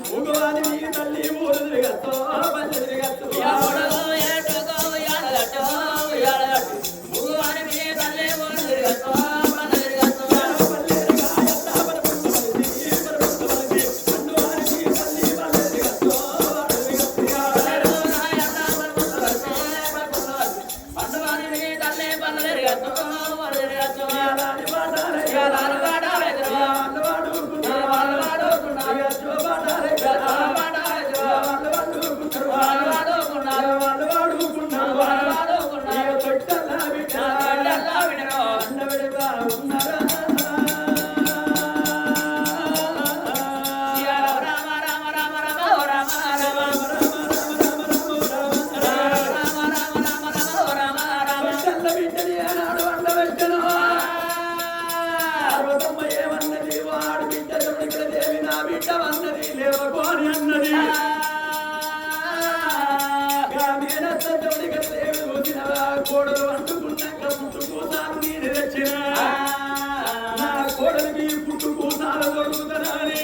భగవాని మీ తల్లి ఊరు తిరగతో పల్లె తిరగతో కోడలు అంటుకున్నాక పుట్టుకోసాను నేను తెచ్చిన నా కోడలికి పుట్టుకోసాలు దొరుకుతానని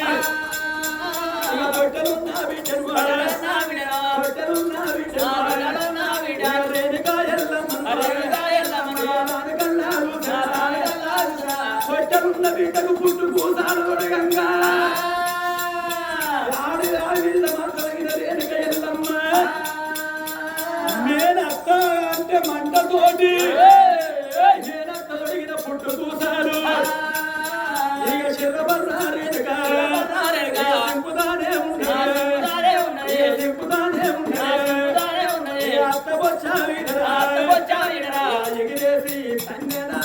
బట్టలున్నా బిడ్డలు బట్టలున్న బిడ్డకు పుట్టుకోసాలు దొరకంగా ఆడి ఆవిళ్ళ మాట్లాడిన రేణుక ఎల్లమ్మ నేనత్త అంటే మంటతోటి నేనత్త దొరికిన పుట్టు చూశాను ఇక చిరబర్రానే ఉన్నాయి అత్త వచ్చావి ఎగిరేసి తన్నెనా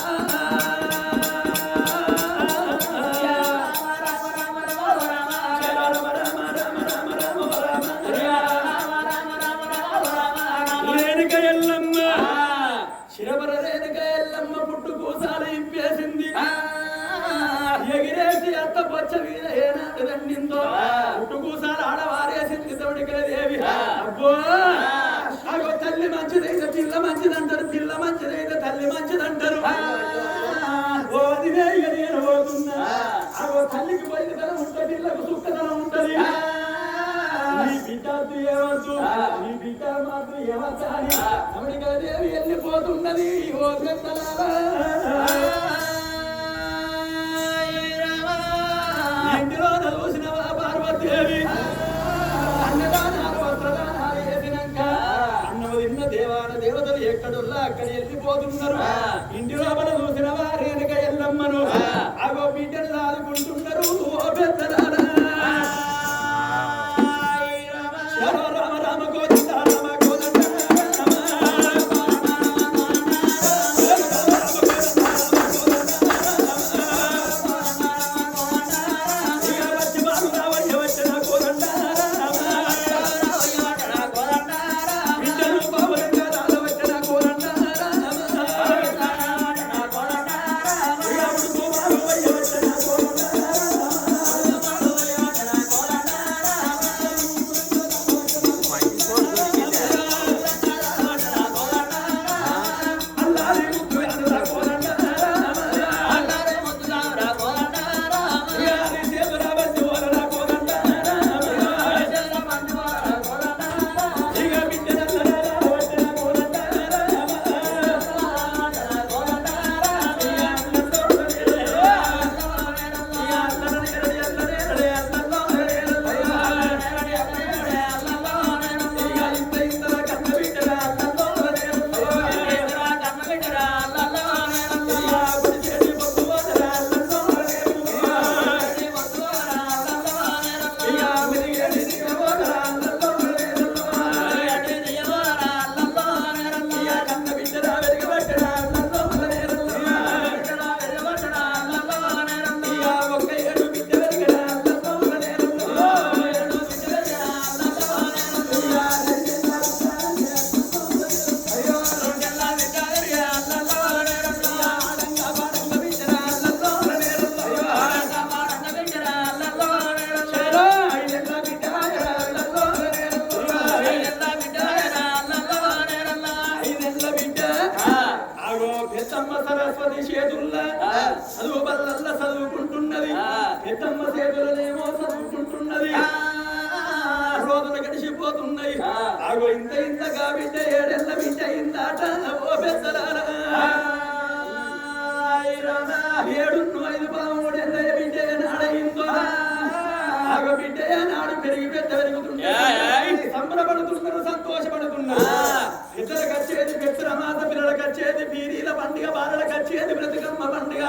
ఎగిరేసి అత్త పొచ్చ మీద ఏనాడు దండిందో పుట్టుకూసాలు ఆడవారేసింది తోడికల దేవి అబ్బో అగో తల్లి మంచిదైతే పిల్ల మంచిదంటారు పిల్ల మంచిదైతే తల్లి మంచిదంటారు నేను పోతున్నా అగో తల్లికి బలితనం ఉంటే పిల్లకు సుఖతనం ఉంటది నీ బిడ్డ ఏమద్దు నీ బిడ్డ మాత్రం ఏమని తోడికల దేవి వెళ్ళిపోతున్నది ఓ పెద్దలారా ఇంటిలో చూసినవా పార్వతీదేవి అన్నదానాలు వస్త్రదానాలు చేసినాక అన్నము తిన్న దేవాన దేవతలు ఎక్కడున్నా అక్కడ వెళ్ళిపోతున్నారు ఇంటి లోపల చూసినవా రేణుక ఎల్లమ్మను అగో బిడ్డను దాదుకుంటున్నారు ఓ పెద్దలారా రామ రామ గోవింద రామ గోవింద ఆగో ఇంత ఇంతగా బిడ్డ ఏడెళ్ళ బిడ్డ ఇందాట ఓ పెద్దలారా 7-5-13 బిడ్డ నాడయిందో ఆగో బిడ్డ నాడు పెరిగి పెద్ద పెరుగుతుంది సంబరపడుతున్నారు సంతోషపడుతున్నారు ఇద్దరికి వచ్చేది పెద్దల మాత పిల్లలకు వచ్చేది పీరీల పండుగ బాలలకు వచ్చేది బ్రతుకమ్మ పండుగ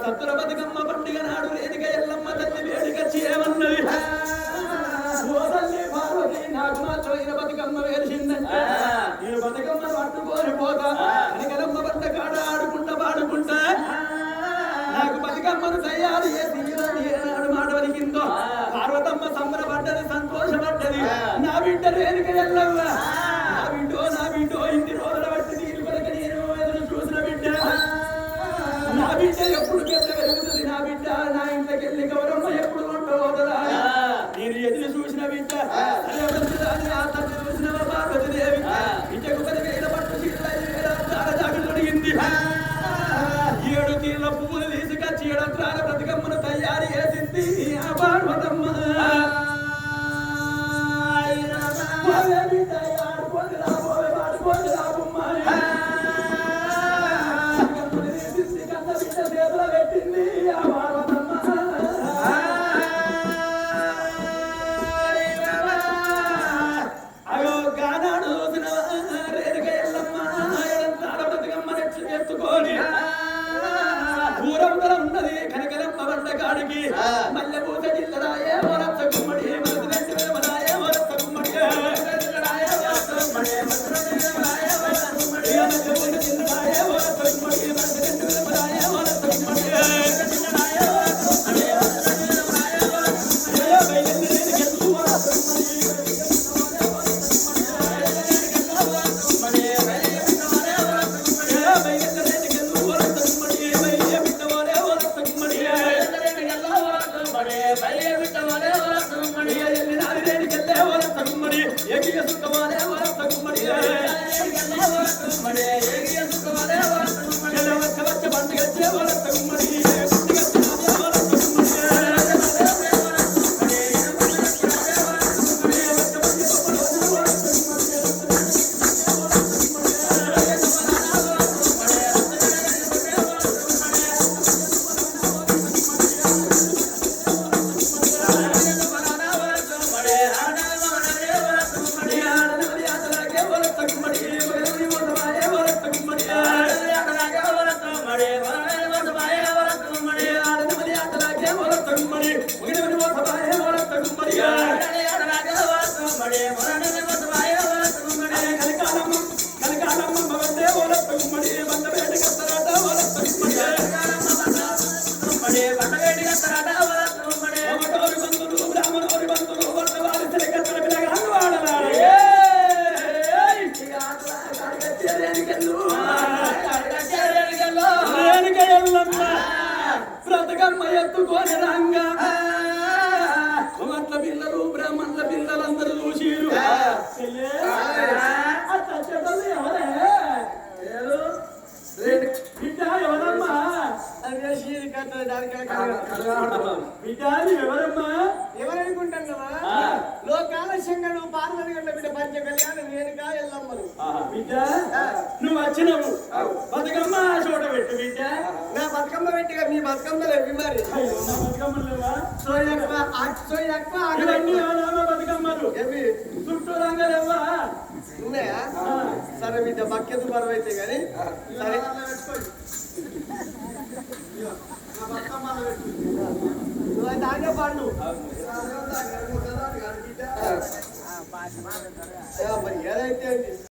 సత్తుల బతుకమ్మ పండుగ నాడు వేదిక ఎల్లమ్మ తల్లి వేదికచ్చి ఏమన్నది నాకు మాత్రం ఈయన బతుకమ్మ వేసిందంటే నేను బతుకమ్మను పట్టుకొని పోతా కనకలమ్మ పంట కాడ ఆడుకుంటా పాడుకుంటా నాకు బతుకమ్మను తయారు చేసి ఏనాడు మాట వలికిందో పార్వతమ్మ సంబరపడ్డది సంతోషపడ్డది నా బిడ్డ రేణుక ఎల్లమ్మ నా బిడ్డో ఇన్ని రోజుల బట్టి నీళ్ళు కొరక నేను ఎదురు చూసిన బిడ్డ నా బిడ్డ ఎప్పుడు పెద్ద పెరుగుతుంది నా బిడ్డ నా ఇంట్లోకి వెళ్ళి గౌరమ్మ ఎప్పుడు కొంటోదరా నేను ఎదురు చూసిన బిడ్డ ఆ తల్లి చూసిన పార్వతీదేవి బిడ్డకు 10,000 పట్టు చీరలు తొడిగింది 7 తీర్ల పువ్వులు తీసుకొచ్చి 7 అంతరాల బ్రతుకమ్మను తయారు చేసింది ఆ పార్వతమ్మ పెట్టింది ఆ పార్వతమ్మ అగో గానాడు రోజున రేణుక ఎల్లమ్మ బ్రతుకమ్మ ఎత్తుకొని ఊరవుతల ఉన్నది కనకలమ్మ బండ కాడికి మల్లె పూత జిల్లరాయే వరస గుమ్మడి మనసు వేమరాయే వరస గుమ్మడి బ్రతుకమ్మ ఎత్తుకొని రంగా కుమట్ల పిల్లలు బ్రాహ్మణుల పిల్లలందరూ చూసిరు బిడ్డ ఎవరమ్మా బిడ్డ ఎవరమ్మా ఎవరనుకుంటాం కదా లోకాల శంకరు పార్వతి గంట బిడ్డ పంచ కళ్యాణం రేణుక ఎల్లమ్మలు బిడ్డ నువ్వు వచ్చినవు బతుకమ్మ చోట పెట్టు బిడ్డ నా బతుకమ్మ పెట్టిగా మీ బతుకమ్మ లేవి మరి బతుకమ్మలేవా ఇవన్నీ బతుకమ్మలు ఏమి చుట్టూ రంగలేవా ఉన్నాయా సరే బిడ్డ బక్కెదు బరువు అయితే కానీ సరే దాంట్లో పండు